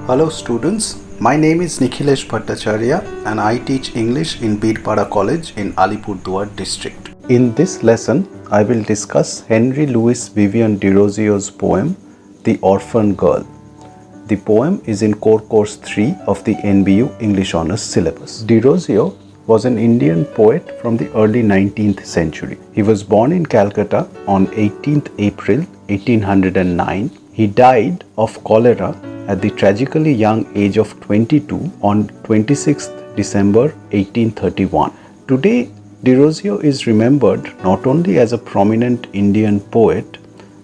Hello students, my name is Nikhilesh Bhattacharya and I teach English in Birpara College in Alipurduar district. In this lesson, I will discuss Henry Louis Vivian Derozio's poem, The Orphan Girl. The poem is in Core Course 3 of the NBU English Honours syllabus. Derozio was an Indian poet from the early 19th century. He was born in Calcutta on 18th April 1809. He died of cholera at the tragically young age of 22 on 26th December 1831. Today, Derozio is remembered not only as a prominent Indian poet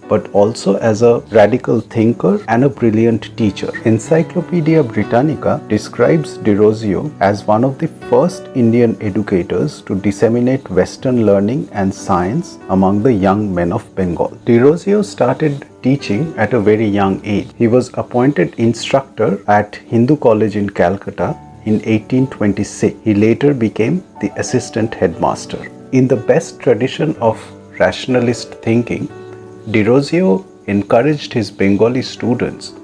but also as a radical thinker and a brilliant teacher. Encyclopedia Britannica describes Derozio as one of the first Indian educators to disseminate Western learning and science among the young men of Bengal. Derozio started teaching at a very young age. He was appointed instructor at Hindu College in Calcutta in 1826. He later became the assistant headmaster. In the best tradition of rationalist thinking, Derozio encouraged his Bengali students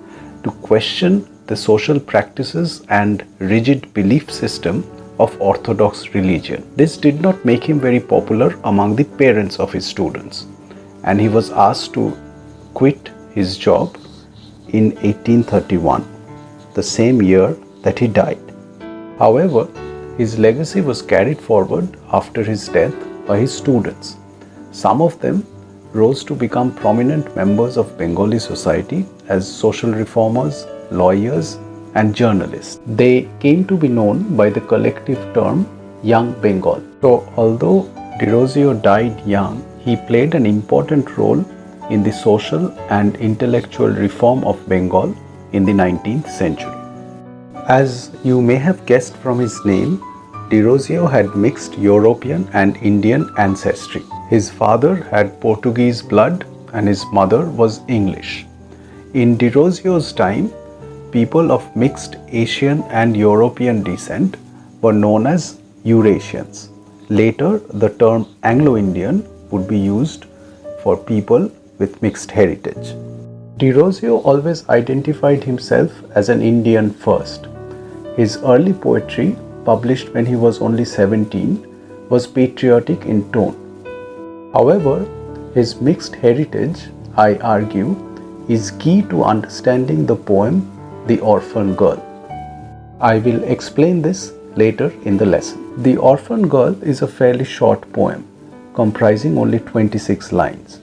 to question the social practices and rigid belief system of orthodox religion. This did not make him very popular among the parents of his students, and he was asked to quit his job in 1831, the same year that he died. However, his legacy was carried forward after his death by his students. Some of them rose to become prominent members of Bengali society as social reformers, lawyers, and journalists. They came to be known by the collective term Young Bengal. So, although Derozio died young, he played an important role in the social and intellectual reform of Bengal in the 19th century. As you may have guessed from his name, Derozio had mixed European and Indian ancestry. His father had Portuguese blood and his mother was English. In Derozio's time, people of mixed Asian and European descent were known as Eurasians. Later, the term Anglo-Indian would be used for people with mixed heritage. Derozio always identified himself as an Indian first. His early poetry, published when he was only 17, was patriotic in tone. However, his mixed heritage, I argue, is key to understanding the poem The Orphan Girl. I will explain this later in the lesson. The Orphan Girl is a fairly short poem, comprising only 26 lines.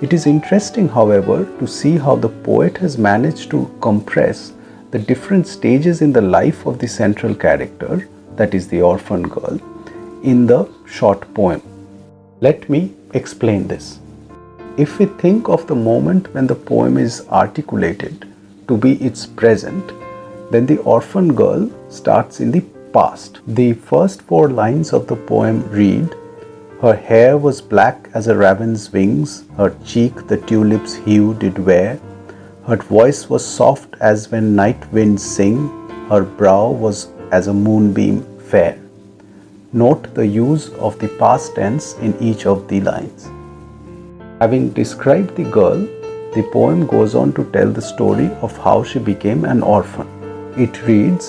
It is interesting, however, to see how the poet has managed to compress the different stages in the life of the central character, that is the orphan girl, in the short poem. Let me explain this. If we think of the moment when the poem is articulated to be its present, then the orphan girl starts in the past. The first 4 lines of the poem read, "Her hair was black as a raven's wings, her cheek the tulip's hue did wear, her voice was soft as when night winds sing, her brow was as a moonbeam fair." Note the use of the past tense in each of the lines. Having described the girl, the poem goes on to tell the story of how she became an orphan. It reads,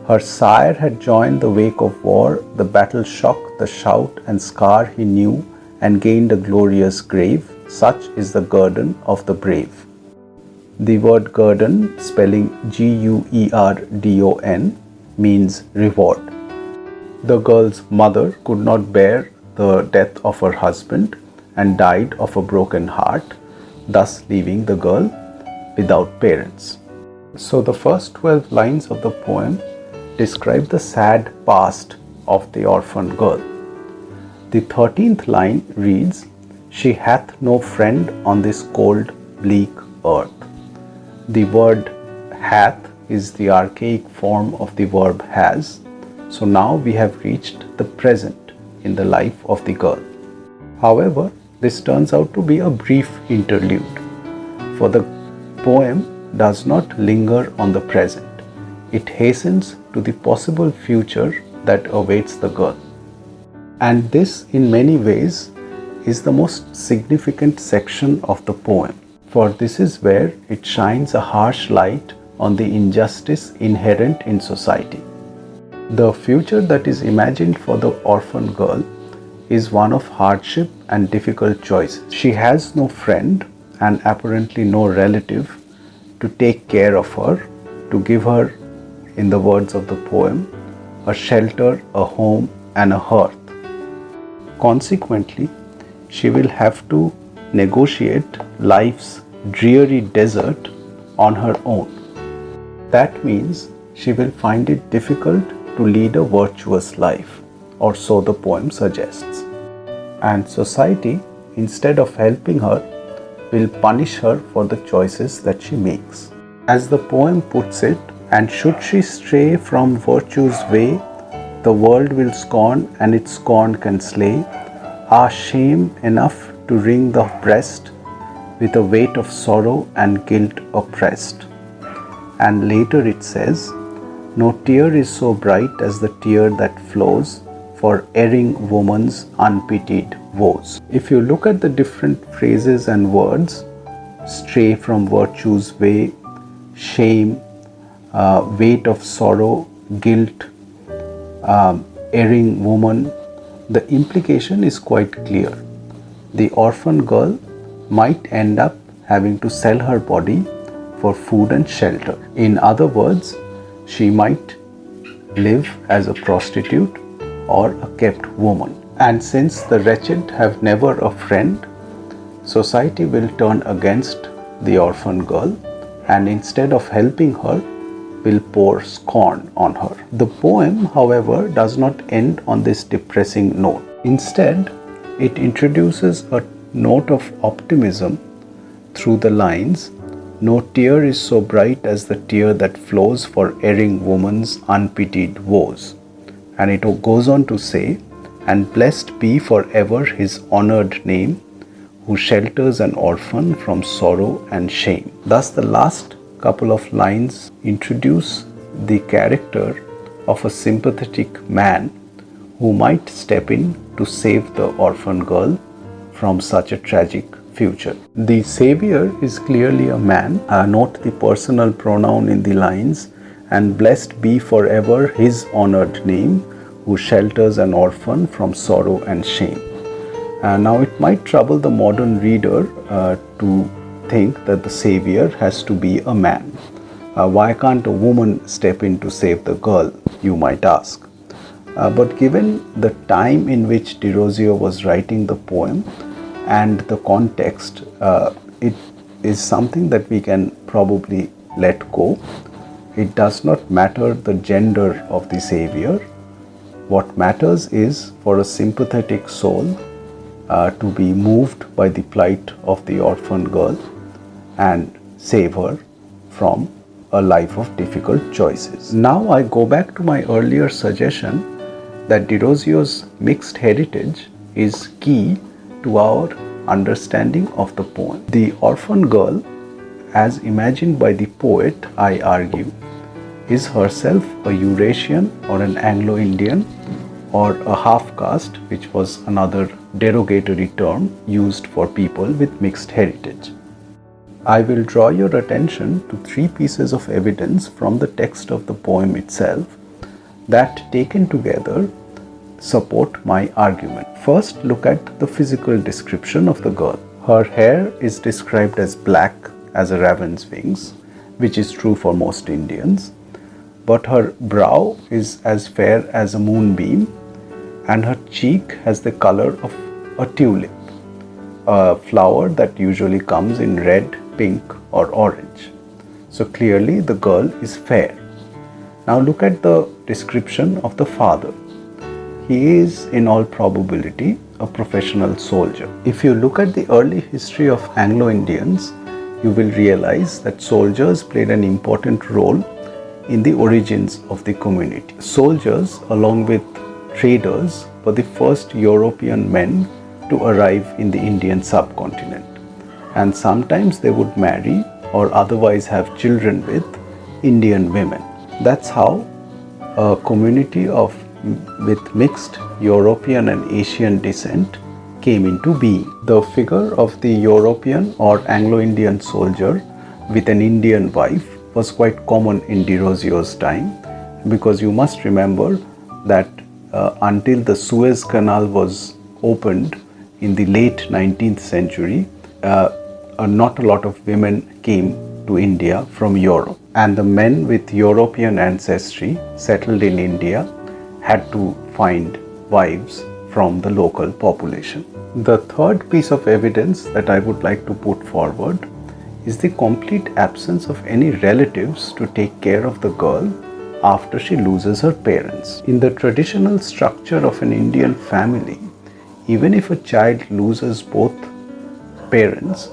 "Her sire had joined the wake of war, the battle shock, the shout and scar he knew, and gained a glorious grave. Such is the guerdon of the brave." The word guerdon, spelling Guerdon, means reward. The girl's mother could not bear the death of her husband and died of a broken heart, thus leaving the girl without parents. So the first 12 lines of the poem describe the sad past of the orphan girl. The 13th line reads, "She hath no friend on this cold, bleak earth." The word hath is the archaic form of the verb has. So now we have reached the present in the life of the girl. However, this turns out to be a brief interlude, for the poem does not linger on the present. It hastens to the possible future that awaits the girl. And this, in many ways, is the most significant section of the poem, for this is where it shines a harsh light on the injustice inherent in society. The future that is imagined for the orphan girl is one of hardship and difficult choices. She has no friend and apparently no relative to take care of her, to give her, in the words of the poem, a shelter, a home, and a hearth. Consequently, she will have to negotiate life's dreary desert on her own. That means she will find it difficult to lead a virtuous life, or so the poem suggests. And society, instead of helping her, will punish her for the choices that she makes. As the poem puts it, and should she stray from virtue's way, the world will scorn and its scorn can slay. Ah, shame enough to wring the breast with a weight of sorrow and guilt oppressed. And later it says, no tear is so bright as the tear that flows for erring woman's unpitied woes. If you look at the different phrases and words, stray from virtue's way, shame, weight of sorrow, guilt, erring woman, the implication is quite clear. The orphan girl might end up having to sell her body for food and shelter. In other words, she might live as a prostitute or a kept woman. And since the wretched have never a friend, society will turn against the orphan girl and instead of helping her, will pour scorn on her. The poem, however, does not end on this depressing note. Instead, it introduces a note of optimism through the lines, no tear is so bright as the tear that flows for erring woman's unpitied woes. And it goes on to say, and blessed be forever his honored name, who shelters an orphan from sorrow and shame. Thus the last couple of lines introduce the character of a sympathetic man who might step in to save the orphan girl from such a tragic future. The savior is clearly a man. Note the personal pronoun in the lines, and blessed be forever his honored name, who shelters an orphan from sorrow and shame. Now it might trouble the modern reader to think that the savior has to be a man. Why can't a woman step in to save the girl, you might ask. But given the time in which Derozio was writing the poem and the context, it is something that we can probably let go. It does not matter the gender of the savior. What matters is for a sympathetic soul to be moved by the plight of the orphan girl and save her from a life of difficult choices. Now I go back to my earlier suggestion that Derozio's mixed heritage is key to our understanding of the poem. The orphan girl, as imagined by the poet, I argue, is herself a Eurasian or an Anglo-Indian or a half-caste, which was another derogatory term used for people with mixed heritage. I will draw your attention to 3 pieces of evidence from the text of the poem itself that, taken together, support my argument. First, look at the physical description of the girl. Her hair is described as black as a raven's wings, which is true for most Indians, but her brow is as fair as a moonbeam and her cheek has the color of a tulip, a flower that usually comes in red, pink or orange. So clearly the girl is fair. Now look at the description of the father. He is in all probability a professional soldier. If you look at the early history of Anglo-Indians, you will realize that soldiers played an important role in the origins of the community. Soldiers, along with traders, were the first European men to arrive in the Indian subcontinent. And sometimes they would marry or otherwise have children with Indian women. That's how a community with mixed European and Asian descent came into being. The figure of the European or Anglo-Indian soldier with an Indian wife was quite common in Derosio's time, because you must remember that until the Suez Canal was opened in the late 19th century, not a lot of women came to India from Europe, and the men with European ancestry settled in India had to find wives from the local population. The third piece of evidence that I would like to put forward is the complete absence of any relatives to take care of the girl after she loses her parents. In the traditional structure of an Indian family, even if a child loses both parents,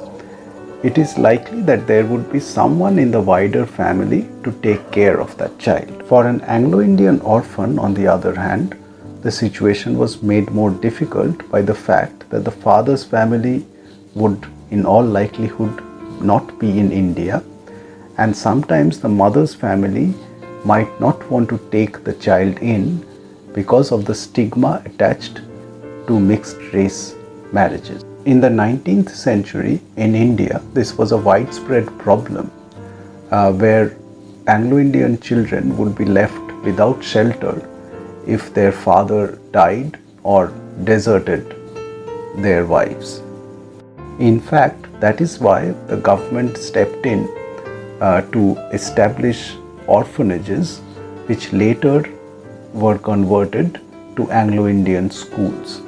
it is likely that there would be someone in the wider family to take care of that child. For an Anglo-Indian orphan, on the other hand, the situation was made more difficult by the fact that the father's family would, in all likelihood, not be in India, and sometimes the mother's family might not want to take the child in because of the stigma attached to mixed race marriages. In the 19th century in India, this was a widespread problem where Anglo-Indian children would be left without shelter if their father died or deserted their wives. In fact, that is why the government stepped in to establish orphanages, which later were converted to Anglo-Indian schools.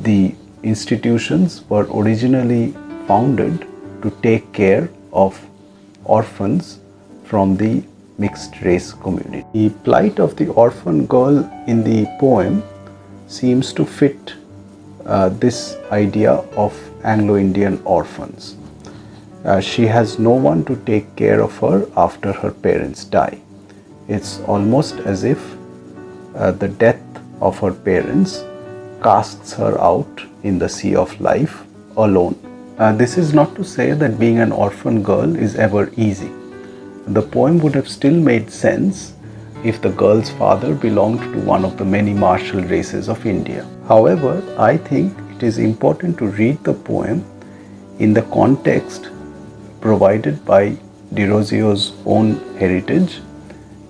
The institutions were originally founded to take care of orphans from the mixed race community. The plight of the orphan girl in the poem seems to fit this idea of Anglo-Indian orphans. She has no one to take care of her after her parents die. It's almost as if the death of her parents casts her out in the sea of life alone. This is not to say that being an orphan girl is ever easy. The poem would have still made sense if the girl's father belonged to one of the many martial races of India. However, I think it is important to read the poem in the context provided by Derosio's own heritage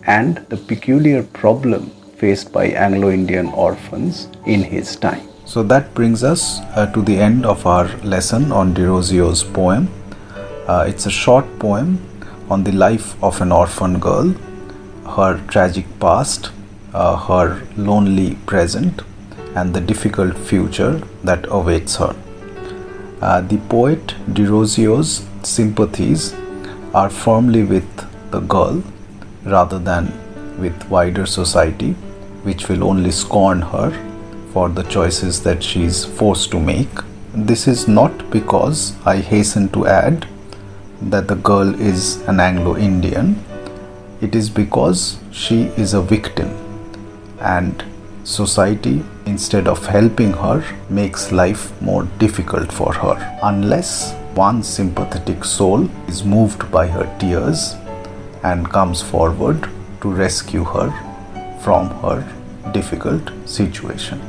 and the peculiar problem faced by Anglo-Indian orphans in his time. So that brings us to the end of our lesson on Derosio's poem. It's a short poem on the life of an orphan girl, her tragic past, her lonely present, and the difficult future that awaits her. The poet Derosio's sympathies are firmly with the girl rather than with wider society, which will only scorn her for the choices that she is forced to make. This is not because, I hasten to add, that the girl is an Anglo-Indian. It is because she is a victim, and society, instead of helping her, makes life more difficult for her. Unless one sympathetic soul is moved by her tears and comes forward to rescue her from her difficult situation.